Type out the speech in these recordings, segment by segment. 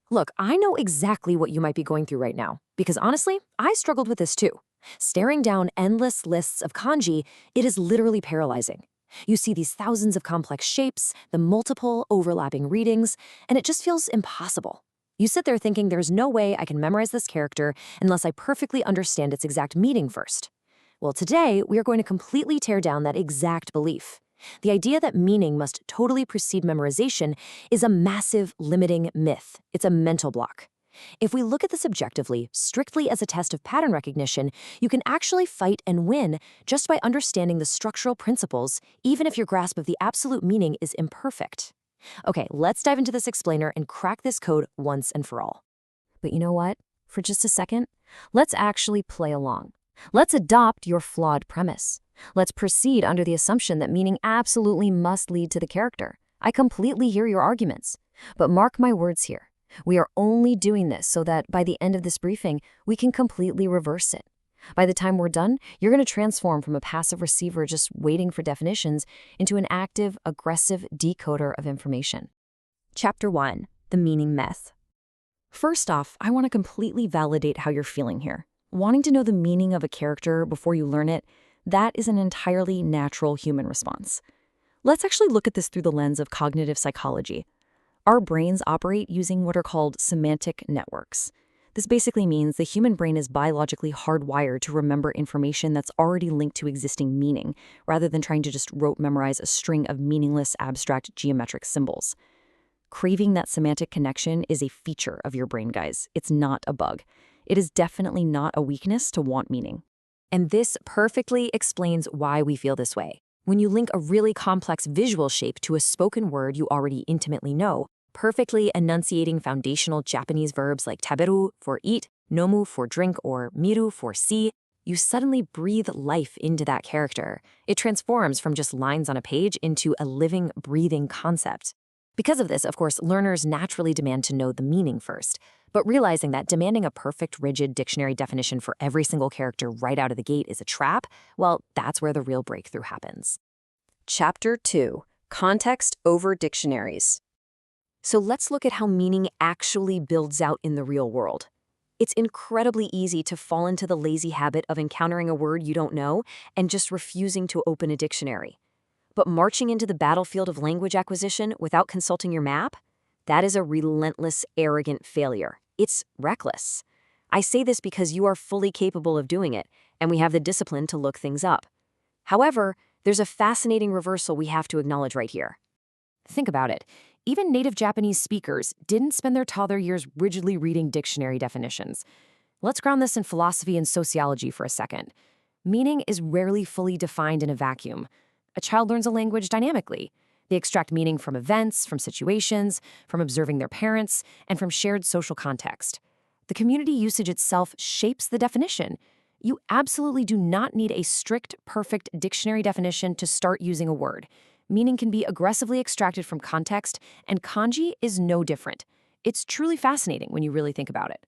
Look, I know exactly what you might be going through right now, because honestly, I struggled with this too. Staring down endless lists of kanji, it is literally paralyzing. You see these thousands of complex shapes, the multiple overlapping readings, and it just feels impossible. You sit there thinking there's no way I can memorize this character unless I perfectly understand its exact meaning first. Well, today, we are going to completely tear down that exact belief. The idea that meaning must totally precede memorization is a massive limiting myth. It's a mental block. If we look at this objectively, strictly as a test of pattern recognition, you can actually fight and win just by understanding the structural principles, even if your grasp of the absolute meaning is imperfect. Okay, let's dive into this explainer and crack this code once and for all. But you know what? For just a second, let's actually play along. Let's adopt your flawed premise. Let's proceed under the assumption that meaning absolutely must lead to the character. I completely hear your arguments. But mark my words here. We are only doing this so that by the end of this briefing, we can completely reverse it. By the time we're done, you're going to transform from a passive receiver just waiting for definitions into an active, aggressive decoder of information. Chapter 1. The Meaning Myth. First off, I want to completely validate how you're feeling here. Wanting to know the meaning of a character before you learn it, that is an entirely natural human response. Let's actually look at this through the lens of cognitive psychology. Our brains operate using what are called semantic networks. This basically means the human brain is biologically hardwired to remember information that's already linked to existing meaning, rather than trying to just rote memorize a string of meaningless abstract geometric symbols. Craving that semantic connection is a feature of your brain, guys. It's not a bug. It is definitely not a weakness to want meaning. And this perfectly explains why we feel this way. When you link a really complex visual shape to a spoken word you already intimately know, perfectly enunciating foundational Japanese verbs like taberu for eat, nomu for drink, or miru for see, you suddenly breathe life into that character. It transforms from just lines on a page into a living, breathing concept. Because of this, of course, learners naturally demand to know the meaning first. But realizing that demanding a perfect, rigid dictionary definition for every single character right out of the gate is a trap, well, that's where the real breakthrough happens. Chapter 2. Context over dictionaries. So let's look at how meaning actually builds out in the real world. It's incredibly easy to fall into the lazy habit of encountering a word you don't know and just refusing to open a dictionary. But marching into the battlefield of language acquisition without consulting your map? That is a relentless, arrogant failure. It's reckless. I say this because you are fully capable of doing it, and we have the discipline to look things up. However, there's a fascinating reversal we have to acknowledge right here. Think about it. Even native Japanese speakers didn't spend their toddler years rigidly reading dictionary definitions. Let's ground this in philosophy and sociology for a second. Meaning is rarely fully defined in a vacuum. A child learns a language dynamically. They extract meaning from events, from situations, from observing their parents, and from shared social context. The community usage itself shapes the definition. You absolutely do not need a strict, perfect dictionary definition to start using a word. Meaning can be aggressively extracted from context, and kanji is no different. It's truly fascinating when you really think about it.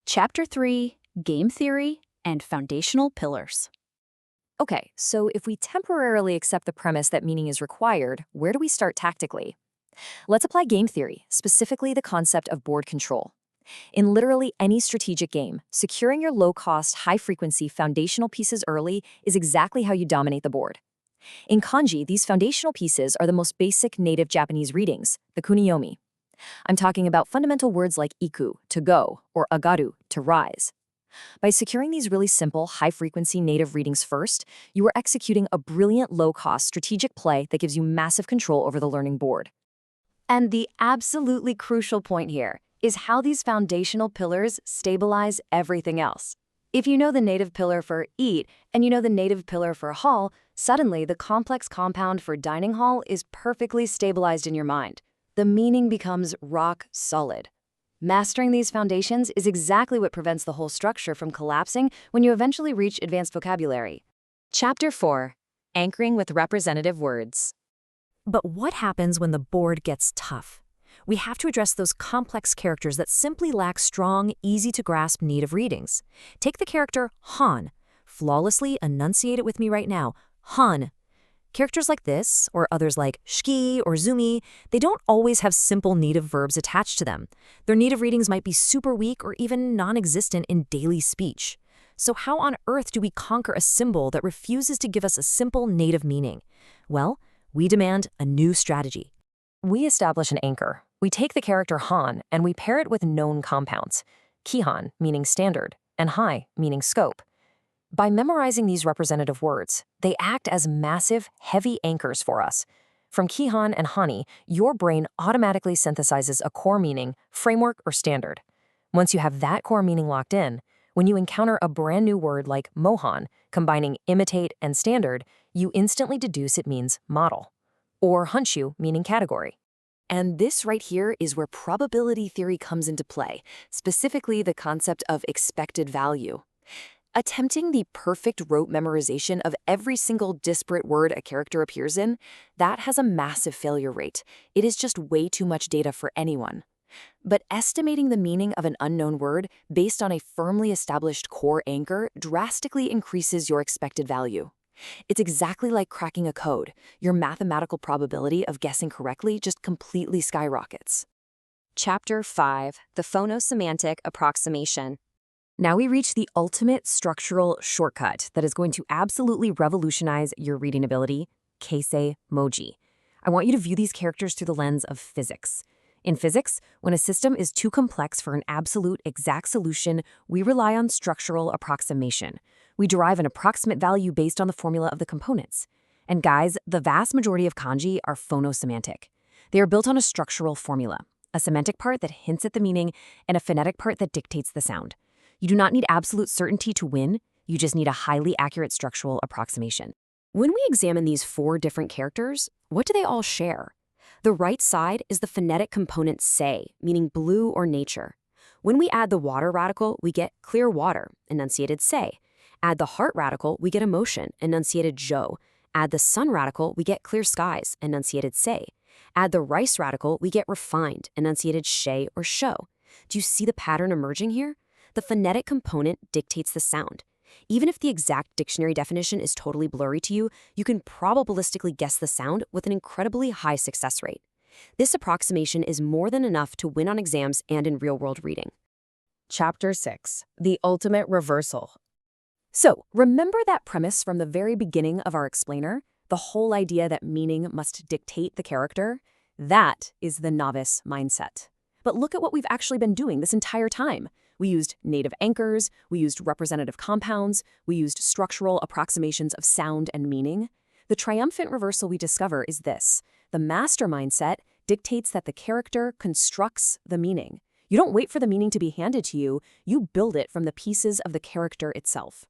Chapter 3. Game Theory and Foundational Pillars. Okay, so if we temporarily accept the premise that meaning is required, where do we start tactically? Let's apply game theory, specifically the concept of board control. In literally any strategic game, securing your low-cost, high-frequency foundational pieces early is exactly how you dominate the board. In kanji, these foundational pieces are the most basic native Japanese readings, the kunyomi. I'm talking about fundamental words like iku, to go, or agaru, to rise. By securing these really simple, high-frequency native readings first, you are executing a brilliant low-cost strategic play that gives you massive control over the learning board. And the absolutely crucial point here is how these foundational pillars stabilize everything else. If you know the native pillar for eat and you know the native pillar for hall, suddenly the complex compound for dining hall is perfectly stabilized in your mind. The meaning becomes rock solid. Mastering these foundations is exactly what prevents the whole structure from collapsing when you eventually reach advanced vocabulary. Chapter 4. Anchoring with representative words. But what happens when the board gets tough? We have to address those complex characters that simply lack strong, easy-to-grasp native readings. Take the character Han. Flawlessly enunciate it with me right now. Han. Characters like this, or others like shiki or zumi, they don't always have simple native verbs attached to them. Their native readings might be super weak or even non-existent in daily speech. So how on earth do we conquer a symbol that refuses to give us a simple native meaning? Well, we demand a new strategy. We establish an anchor. We take the character han and we pair it with known compounds. Kihan, meaning standard, and hai, meaning scope. By memorizing these representative words, they act as massive, heavy anchors for us. From Kihan and Hani, your brain automatically synthesizes a core meaning, framework, or standard. Once you have that core meaning locked in, when you encounter a brand new word like mohan, combining imitate and standard, you instantly deduce it means model. Or honshu, meaning category. And this right here is where probability theory comes into play, specifically the concept of expected value. Attempting the perfect rote memorization of every single disparate word a character appears in, that has a massive failure rate. It is just way too much data for anyone. But estimating the meaning of an unknown word based on a firmly established core anchor drastically increases your expected value. It's exactly like cracking a code. Your mathematical probability of guessing correctly just completely skyrockets. Chapter 5, the phonetic-semantic approximation. Now we reach the ultimate structural shortcut that is going to absolutely revolutionize your reading ability, keisei moji. I want you to view these characters through the lens of physics. In physics, when a system is too complex for an absolute exact solution, we rely on structural approximation. We derive an approximate value based on the formula of the components. And guys, the vast majority of kanji are phonosemantic. They are built on a structural formula, a semantic part that hints at the meaning and a phonetic part that dictates the sound. You do not need absolute certainty to win, you just need a highly accurate structural approximation. When we examine these 4 different characters, what do they all share? The right side is the phonetic component sei, meaning blue or nature. When we add the water radical, we get clear water, enunciated sei. Add the heart radical, we get emotion, enunciated jo. Add the sun radical, we get clear skies, enunciated sei. Add the rice radical, we get refined, enunciated shei or sho. Do you see the pattern emerging here? The phonetic component dictates the sound. Even if the exact dictionary definition is totally blurry to you, you can probabilistically guess the sound with an incredibly high success rate. This approximation is more than enough to win on exams and in real-world reading. Chapter 6, the ultimate reversal. So, remember that premise from the very beginning of our explainer? The whole idea that meaning must dictate the character? That is the novice mindset. But look at what we've actually been doing this entire time. We used native anchors, we used representative compounds, we used structural approximations of sound and meaning. The triumphant reversal we discover is this. The master mindset dictates that the character constructs the meaning. You don't wait for the meaning to be handed to you, you build it from the pieces of the character itself.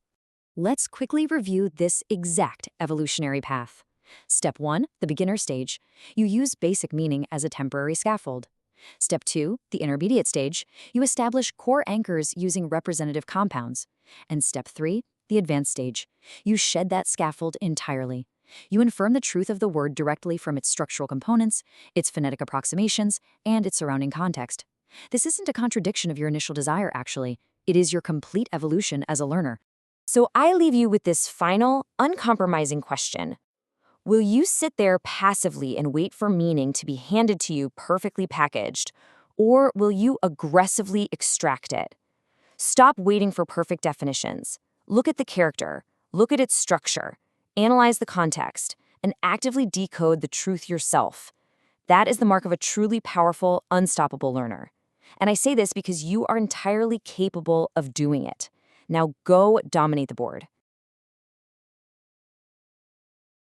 Let's quickly review this exact evolutionary path. Step 1, the beginner stage. You use basic meaning as a temporary scaffold. Step 2, the intermediate stage, you establish core anchors using representative compounds. And Step 3, the advanced stage, you shed that scaffold entirely. You infirm the truth of the word directly from its structural components, its phonetic approximations, and its surrounding context. This isn't a contradiction of your initial desire, actually. It is your complete evolution as a learner. So I leave you with this final, uncompromising question. Will you sit there passively and wait for meaning to be handed to you perfectly packaged, or will you aggressively extract it? Stop waiting for perfect definitions. Look at the character, look at its structure, analyze the context, and actively decode the truth yourself. That is the mark of a truly powerful, unstoppable learner. And I say this because you are entirely capable of doing it. Now go dominate the board.